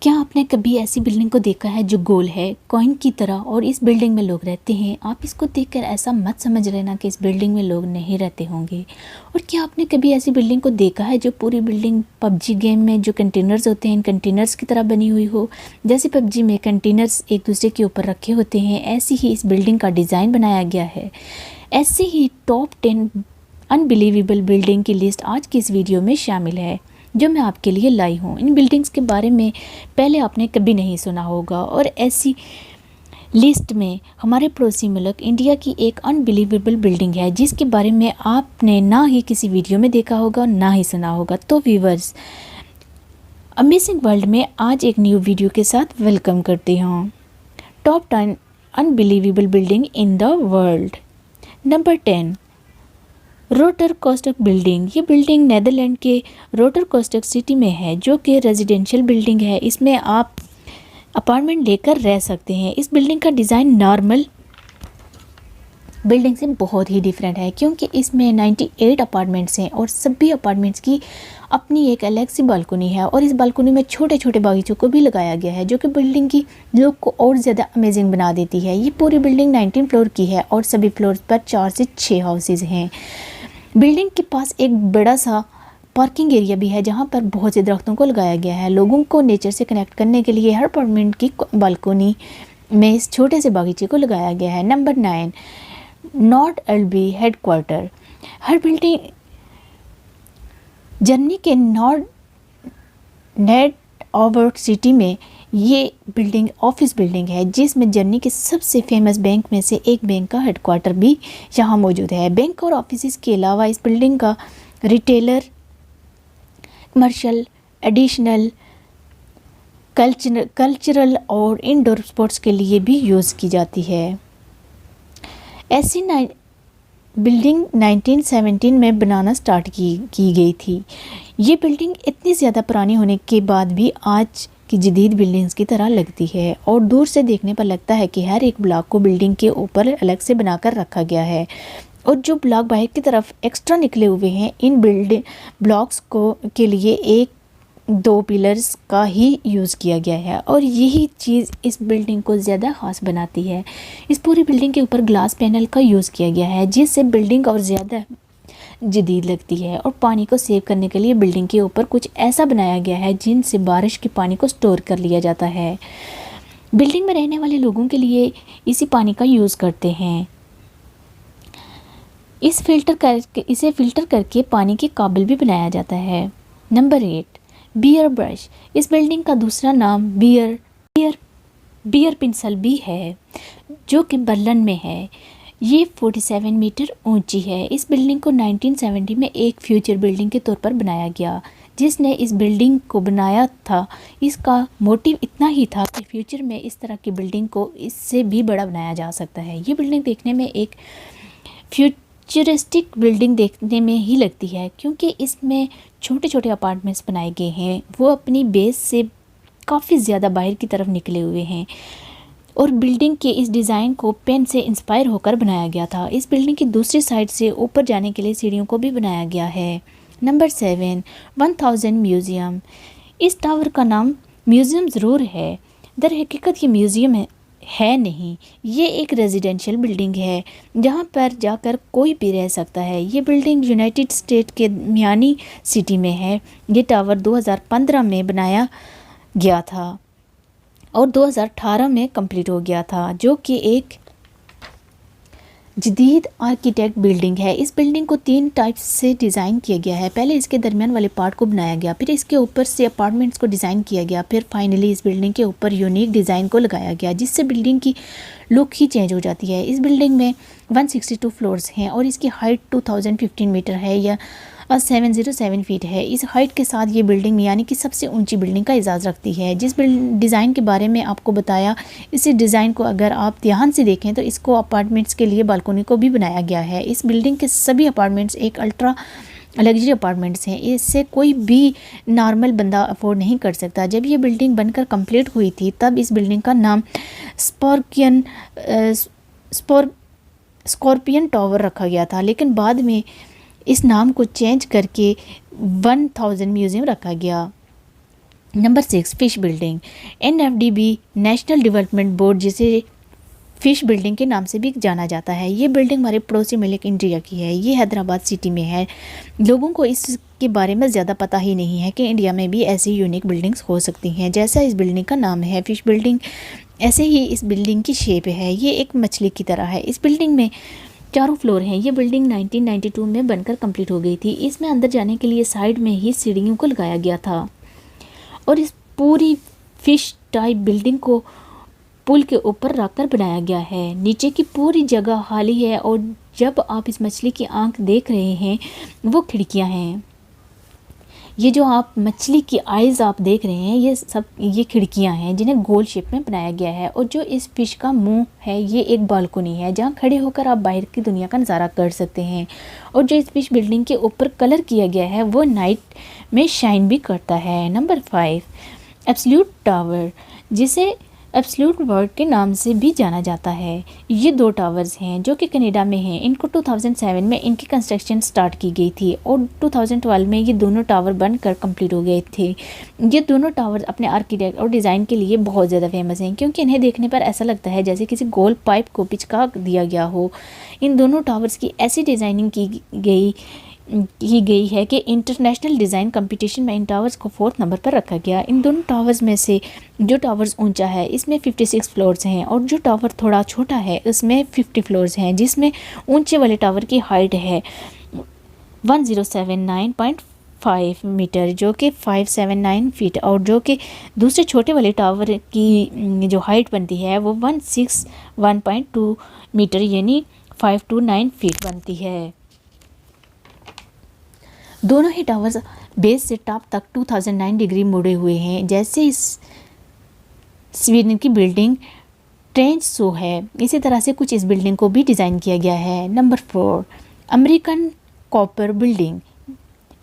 क्या आपने कभी ऐसी बिल्डिंग को देखा है जो गोल है कॉइन की तरह और इस बिल्डिंग में लोग रहते हैं? आप इसको देखकर ऐसा मत समझ लेना कि इस बिल्डिंग में लोग नहीं रहते होंगे। और क्या आपने कभी ऐसी बिल्डिंग को देखा है जो पूरी बिल्डिंग पबजी गेम में जो कंटेनर्स होते हैं इन कंटेनर्स की तरह बनी हुई हो? जैसे पबजी में कंटेनर्स एक दूसरे के ऊपर रखे होते हैं, ऐसी ही इस बिल्डिंग का डिज़ाइन बनाया गया है। ऐसे ही टॉप 10 अनबिलीवेबल बिल्डिंग की लिस्ट आज की इस वीडियो में शामिल है जो मैं आपके लिए लाई हूँ। इन बिल्डिंग्स के बारे में पहले आपने कभी नहीं सुना होगा और ऐसी लिस्ट में हमारे पड़ोसी मुल्क इंडिया की एक अनबिलीवेबल बिल्डिंग है जिसके बारे में आपने ना ही किसी वीडियो में देखा होगा ना ही सुना होगा। तो व्यूअर्स, अमेजिंग वर्ल्ड में आज एक न्यू वीडियो के साथ वेलकम करती हूँ। Top 10 unbelievable building in the world. Number 10, रोटरकोस्टक बिल्डिंग। ये बिल्डिंग नेदरलैंड के रोटरकोस्टक सिटी में है जो कि रेजिडेंशियल बिल्डिंग है। इसमें आप अपार्टमेंट लेकर रह सकते हैं। इस बिल्डिंग का डिज़ाइन नॉर्मल बिल्डिंग से बहुत ही डिफरेंट है क्योंकि इसमें 98 अपार्टमेंट्स हैं और सभी अपार्टमेंट्स की अपनी एक अलग सी बालकनी है और इस बालकनी में छोटे छोटे बागीचों को भी लगाया गया है जो कि बिल्डिंग की लुक को और ज़्यादा अमेजिंग बना देती है। ये पूरी बिल्डिंग 19 फ्लोर की है और सभी फ्लोर्स पर 4 से 6 हाउसेज हैं। बिल्डिंग के पास एक बड़ा सा पार्किंग एरिया भी है जहां पर बहुत से दरख्तों को लगाया गया है। लोगों को नेचर से कनेक्ट करने के लिए हर अपार्टमेंट की बालकनी में इस छोटे से बागीचे को लगाया गया है। Number 9, north LB headquarter. हर बिल्डिंग जर्मनी के नॉर्थ नेट ओवर सिटी में ये बिल्डिंग ऑफिस बिल्डिंग है जिसमें जर्मनी के सबसे फेमस बैंक में से एक बैंक का हेडक्वार्टर भी यहाँ मौजूद है। बैंक और ऑफिस के अलावा इस बिल्डिंग का रिटेलर, कमर्शियल, एडिशनल, कल्चरल और इंडोर स्पोर्ट्स के लिए भी यूज़ की जाती है। ऐसी बिल्डिंग 1917 में बनाना स्टार्ट की गई थी। ये बिल्डिंग इतनी ज़्यादा पुरानी होने के बाद भी आज की जदीद बिल्डिंग्स की तरह लगती है और दूर से देखने पर लगता है कि हर एक ब्लॉक को बिल्डिंग के ऊपर अलग से बनाकर रखा गया है और जो ब्लॉक बाहर की तरफ एक्स्ट्रा निकले हुए हैं इन बिल्डिंग ब्लॉक्स को के लिए एक दो पिलर्स का ही यूज़ किया गया है और यही चीज़ इस बिल्डिंग को ज़्यादा ख़ास बनाती है। इस पूरी बिल्डिंग के ऊपर ग्लास पैनल का यूज़ किया गया है जिससे बिल्डिंग और ज़्यादा जदीद लगती है और पानी को सेव करने के लिए बिल्डिंग के ऊपर कुछ ऐसा बनाया गया है जिनसे बारिश के पानी को स्टोर कर लिया जाता है। बिल्डिंग में रहने वाले लोगों के लिए इसी पानी का यूज़ करते हैं। इसे फिल्टर करके पानी के काबिल भी बनाया जाता है। Number 8, bear brush. इस बिल्डिंग का दूसरा नाम बियर पिंसल भी है जो कि बर्लिन में है। ये 47 मीटर ऊंची है। इस बिल्डिंग को 1970 में एक फ्यूचर बिल्डिंग के तौर पर बनाया गया। जिसने इस बिल्डिंग को बनाया था इसका मोटिव इतना ही था कि फ्यूचर में इस तरह की बिल्डिंग को इससे भी बड़ा बनाया जा सकता है। ये बिल्डिंग देखने में एक फ्यूचरिस्टिक बिल्डिंग देखने में ही लगती है क्योंकि इसमें छोटे छोटे अपार्टमेंट्स बनाए गए हैं। वो अपनी बेस से काफ़ी ज़्यादा बाहर की तरफ निकले हुए हैं और बिल्डिंग के इस डिज़ाइन को पेन से इंस्पायर होकर बनाया गया था। इस बिल्डिंग की दूसरी साइड से ऊपर जाने के लिए सीढ़ियों को भी बनाया गया है। Number 7, 1000 museum. इस टावर का नाम म्यूज़ियम ज़रूर है, दर हकीकत ये म्यूज़ियम है नहीं, ये एक रेजिडेंशियल बिल्डिंग है जहाँ पर जाकर कोई भी रह सकता है। ये बिल्डिंग यूनाइटेड स्टेट के मियामी सिटी में है। ये टावर 2015 में बनाया गया था और 2018 में कंप्लीट हो गया था जो कि एक जदीद आर्किटेक्ट बिल्डिंग है। इस बिल्डिंग को 3 टाइप्स से डिज़ाइन किया गया है। पहले इसके दरमियान वाले पार्ट को बनाया गया, फिर इसके ऊपर से अपार्टमेंट्स को डिज़ाइन किया गया, फिर फाइनली इस बिल्डिंग के ऊपर यूनिक डिज़ाइन को लगाया गया जिससे बिल्डिंग की लुक ही चेंज हो जाती है। इस बिल्डिंग में 162 फ्लोर्स हैं और इसकी हाइट 2015 मीटर है या 707 फीट है। इस हाइट के साथ ये बिल्डिंग यानी कि सबसे ऊंची बिल्डिंग का एजाज़ रखती है। जिस डिज़ाइन के बारे में आपको बताया, इसी डिज़ाइन को अगर आप ध्यान से देखें तो इसको अपार्टमेंट्स के लिए बालकनी को भी बनाया गया है। इस बिल्डिंग के सभी अपार्टमेंट्स एक अल्ट्रा लग्जरी अपार्टमेंट्स हैं। इससे कोई भी नॉर्मल बंदा अफोर्ड नहीं कर सकता। जब ये बिल्डिंग बनकर कंप्लीट हुई थी तब इस बिल्डिंग का नाम स्कॉर्पियन टावर रखा गया था, लेकिन बाद में इस नाम को चेंज करके 1000 म्यूज़ियम रखा गया। Number 6 fish building. NFDB national development board, जिसे फिश बिल्डिंग के नाम से भी जाना जाता है, ये बिल्डिंग हमारे पड़ोसी मुल्क इंडिया की है। ये हैदराबाद सिटी में है। लोगों को इसके बारे में ज़्यादा पता ही नहीं है कि इंडिया में भी ऐसी यूनिक बिल्डिंग्स हो सकती हैं। जैसा इस बिल्डिंग का नाम है फिश बिल्डिंग, ऐसे ही इस बिल्डिंग की शेप है। ये एक मछली की तरह है। इस बिल्डिंग में 4 फ्लोर हैं। ये बिल्डिंग 1992 में बनकर कंप्लीट हो गई थी। इसमें अंदर जाने के लिए साइड में ही सीढ़ियों को लगाया गया था और इस पूरी फिश टाइप बिल्डिंग को पुल के ऊपर रखकर बनाया गया है। नीचे की पूरी जगह खाली है और जब आप इस मछली की आंख देख रहे हैं वो खिड़कियां हैं। ये जो आप मछली की आइज़ आप देख रहे हैं ये खिड़कियां हैं जिन्हें गोल शेप में बनाया गया है। और जो इस फिश का मुंह है ये एक बालकनी है जहां खड़े होकर आप बाहर की दुनिया का नज़ारा कर सकते हैं। और जो इस फिश बिल्डिंग के ऊपर कलर किया गया है वो नाइट में शाइन भी करता है। नंबर 5 एब्सोल्यूट टावर, जिसे एब्सोल्यूट वर्ल्ड के नाम से भी जाना जाता है। ये 2 टावर्स हैं जो कि कनाडा में हैं। इनको 2007 में इनकी कंस्ट्रक्शन स्टार्ट की गई थी और 2012 में ये दोनों टावर बनकर कंप्लीट हो गए थे। ये दोनों टावर अपने आर्किटेक्ट और डिज़ाइन के लिए बहुत ज़्यादा फेमस हैं क्योंकि इन्हें देखने पर ऐसा लगता है जैसे किसी गोल पाइप को पिचका दिया गया हो। इन दोनों टावर्स की ऐसी डिज़ाइनिंग की गई है कि इंटरनेशनल डिज़ाइन कंपटीशन में इन टावर्स को 4th नंबर पर रखा गया। इन दोनों टावर्स में से जो टावर्स ऊंचा है इसमें 56 फ्लोर्स हैं और जो टावर थोड़ा छोटा है उसमें 50 फ्लोर्स हैं, जिसमें ऊंचे वाले टावर की हाइट है 1079.5 मीटर जो कि 579 फीट, और जो कि दूसरे छोटे वाले टावर की जो हाइट बनती है वो 161.2 मीटर यानी 529 फीट बनती है। दोनों ही टावर्स बेस से टॉप तक 2009 डिग्री मुड़े हुए हैं। जैसे इस स्वीडन की बिल्डिंग ट्रेंच शो है इसी तरह से कुछ इस बिल्डिंग को भी डिज़ाइन किया गया है। Number 4 American copper building.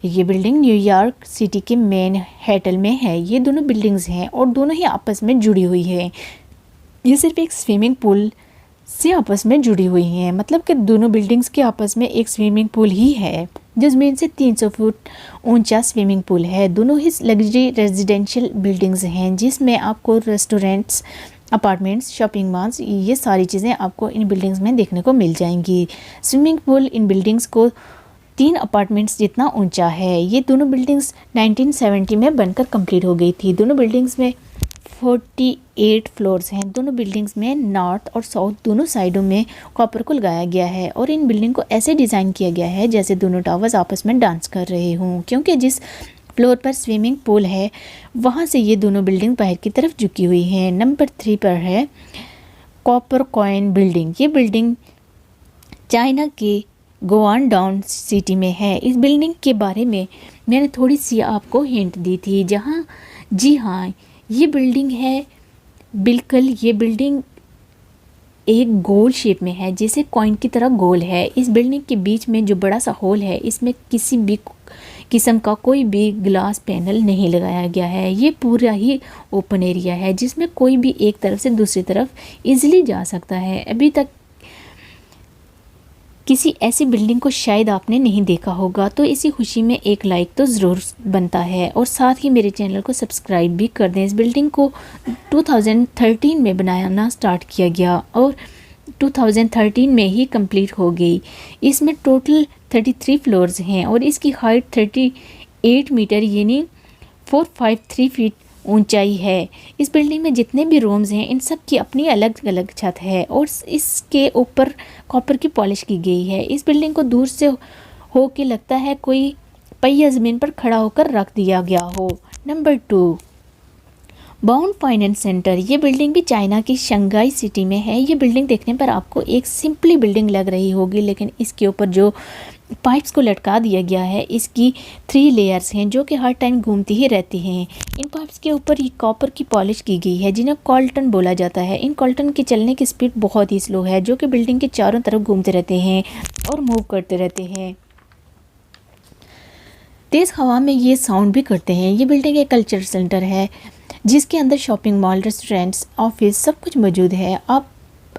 ये बिल्डिंग न्यूयॉर्क सिटी के मैनहट्टन में है। ये दोनों बिल्डिंग्स हैं और दोनों ही आपस में जुड़ी हुई हैं। ये सिर्फ एक स्विमिंग पूल से आपस में जुड़ी हुई हैं, मतलब कि दोनों बिल्डिंग्स के आपस में एक स्विमिंग पूल ही है जो ज़मीन से 300 फुट ऊंचा स्विमिंग पूल है। दोनों ही लग्जरी रेजिडेंशियल बिल्डिंग्स हैं जिसमें आपको रेस्टोरेंट्स, अपार्टमेंट्स, शॉपिंग मॉल्स, ये सारी चीज़ें आपको इन बिल्डिंग्स में देखने को मिल जाएंगी। स्विमिंग पूल इन बिल्डिंग्स को 3 अपार्टमेंट्स जितना ऊंचा है। ये दोनों बिल्डिंग्स 1970 में बनकर कंप्लीट हो गई थी। दोनों बिल्डिंग्स में 48 फ्लोर्स हैं। दोनों बिल्डिंग्स में नॉर्थ और साउथ दोनों साइडों में कॉपर को लगाया गया है और इन बिल्डिंग को ऐसे डिज़ाइन किया गया है जैसे दोनों टावर्स आपस में डांस कर रहे हों, क्योंकि जिस फ्लोर पर स्विमिंग पूल है वहाँ से ये दोनों बिल्डिंग बाहर की तरफ झुकी हुई हैं। नंबर 3 पर है कॉपर कॉइन बिल्डिंग। ये बिल्डिंग चाइना के गुआंगडोंग सिटी में है। इस बिल्डिंग के बारे में मैंने थोड़ी सी आपको हिंट दी थी, जहाँ जी हाँ ये बिल्डिंग है, बिल्कुल ये बिल्डिंग एक गोल शेप में है, जैसे कॉइन की तरह गोल है। इस बिल्डिंग के बीच में जो बड़ा सा होल है इसमें किसी भी किस्म का कोई भी ग्लास पैनल नहीं लगाया गया है। ये पूरा ही ओपन एरिया है जिसमें कोई भी एक तरफ से दूसरी तरफ इजीली जा सकता है। अभी तक किसी ऐसी बिल्डिंग को शायद आपने नहीं देखा होगा, तो इसी खुशी में एक लाइक तो ज़रूर बनता है और साथ ही मेरे चैनल को सब्सक्राइब भी कर दें। इस बिल्डिंग को 2013 में बनाना स्टार्ट किया गया और 2013 में ही कंप्लीट हो गई। इसमें टोटल 33 फ्लोर्स हैं और इसकी हाइट 38 मीटर यानी 453 फीट ऊंचाई है। इस बिल्डिंग में जितने भी रूम्स हैं इन सब की अपनी अलग अलग छत है और इसके ऊपर कॉपर की पॉलिश की गई है। इस बिल्डिंग को दूर से हो के लगता है कोई पहिया ज़मीन पर खड़ा होकर रख दिया गया हो। Number 2 bound finance centre. ये बिल्डिंग भी चाइना की शंघाई सिटी में है। ये बिल्डिंग देखने पर आपको एक सिंपली बिल्डिंग लग रही होगी, लेकिन इसके ऊपर जो पाइप्स को लटका दिया गया है इसकी 3 लेयर्स हैं जो कि हर टाइम घूमती ही रहती हैं। इन पाइप्स के ऊपर ये कॉपर की पॉलिश की गई है जिन्हें कॉल्टन बोला जाता है। इन कॉल्टन के चलने की स्पीड बहुत ही स्लो है जो कि बिल्डिंग के चारों तरफ घूमते रहते हैं और मूव करते रहते हैं। तेज़ हवा में ये साउंड भी करते हैं। ये बिल्डिंग एक कल्चर सेंटर है जिसके अंदर शॉपिंग मॉल, रेस्टोरेंट्स, ऑफिस सब कुछ मौजूद है।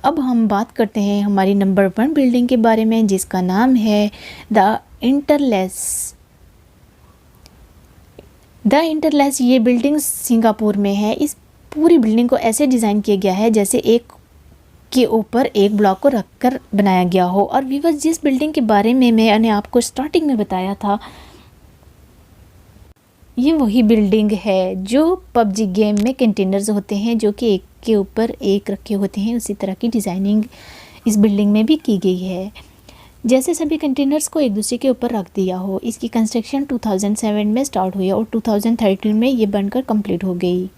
अब हम बात करते हैं हमारी नंबर 1 बिल्डिंग के बारे में जिसका नाम है द द इंटरलैस ये बिल्डिंग सिंगापुर में है। इस पूरी बिल्डिंग को ऐसे डिज़ाइन किया गया है जैसे एक के ऊपर एक ब्लॉक को रखकर बनाया गया हो। और व्यूअर्स, जिस बिल्डिंग के बारे में मैंने आपको स्टार्टिंग में बताया था, ये वही बिल्डिंग है जो पबजी गेम में कंटेनर्स होते हैं जो कि एक के ऊपर एक रखे होते हैं। उसी तरह की डिज़ाइनिंग इस बिल्डिंग में भी की गई है, जैसे सभी कंटेनर्स को एक दूसरे के ऊपर रख दिया हो। इसकी कंस्ट्रक्शन 2007 में स्टार्ट हुई और 2013 में ये बनकर कंप्लीट हो गई।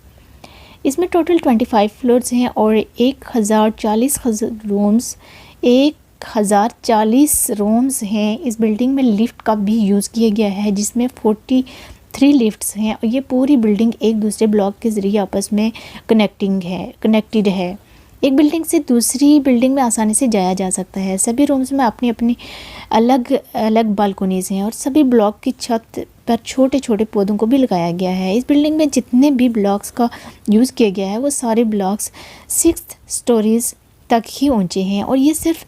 इसमें टोटल 25 फ्लोर्स हैं और 1040 रूम्स 1040 रूम्स हैं। इस बिल्डिंग में लिफ्ट का भी यूज़ किया गया है जिसमें 43 लिफ्ट्स हैं और ये पूरी बिल्डिंग एक दूसरे ब्लॉक के ज़रिए आपस में कनेक्टेड है। एक बिल्डिंग से दूसरी बिल्डिंग में आसानी से जाया जा सकता है। सभी रूम्स में अपनी अपनी अलग अलग बालकोनीज़ हैं और सभी ब्लॉक की छत पर छोटे छोटे पौधों को भी लगाया गया है। इस बिल्डिंग में जितने भी ब्लॉक्स का यूज़ किया गया है वो सारे ब्लॉक्स 6 स्टोरीज़ तक ही ऊंचे हैं और ये सिर्फ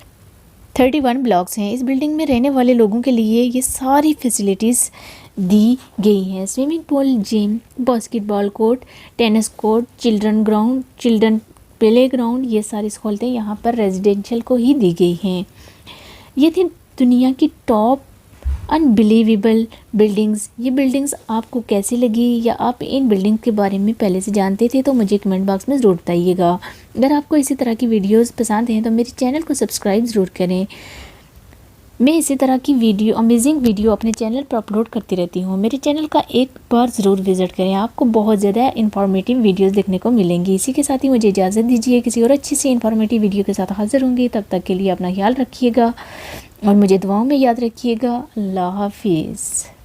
31 ब्लॉक्स हैं। इस बिल्डिंग में रहने वाले लोगों के लिए ये सारी फैसिलिटीज़ दी गई हैं। Swimming pool, gym, basketball court, tennis court, children ground, children play ground, ये सारी सहूलतें यहाँ पर रेजिडेंशियल को ही दी गई हैं। ये थी दुनिया की टॉप अनबिलीवेबल बिल्डिंग्स। ये बिल्डिंग्स आपको कैसी लगी या आप इन बिल्डिंग के बारे में पहले से जानते थे तो मुझे कमेंट बॉक्स में ज़रूर बताइएगा। अगर आपको इसी तरह की वीडियोस पसंद हैं तो मेरे चैनल को सब्सक्राइब ज़रूर करें। मैं इसी तरह की अमेजिंग वीडियो अपने चैनल पर अपलोड करती रहती हूँ। मेरे चैनल का एक बार ज़रूर विज़िट करें, आपको बहुत ज़्यादा इन्फॉर्मेटिव वीडियोस देखने को मिलेंगी। इसी के साथ ही मुझे इजाज़त दीजिए, किसी और अच्छी सी इन्फॉर्मेटिव वीडियो के साथ हाजिर होंगी। तब तक के लिए अपना ख्याल रखिएगा और मुझे दुआओं में याद रखिएगा। अल्लाह हाफिज़।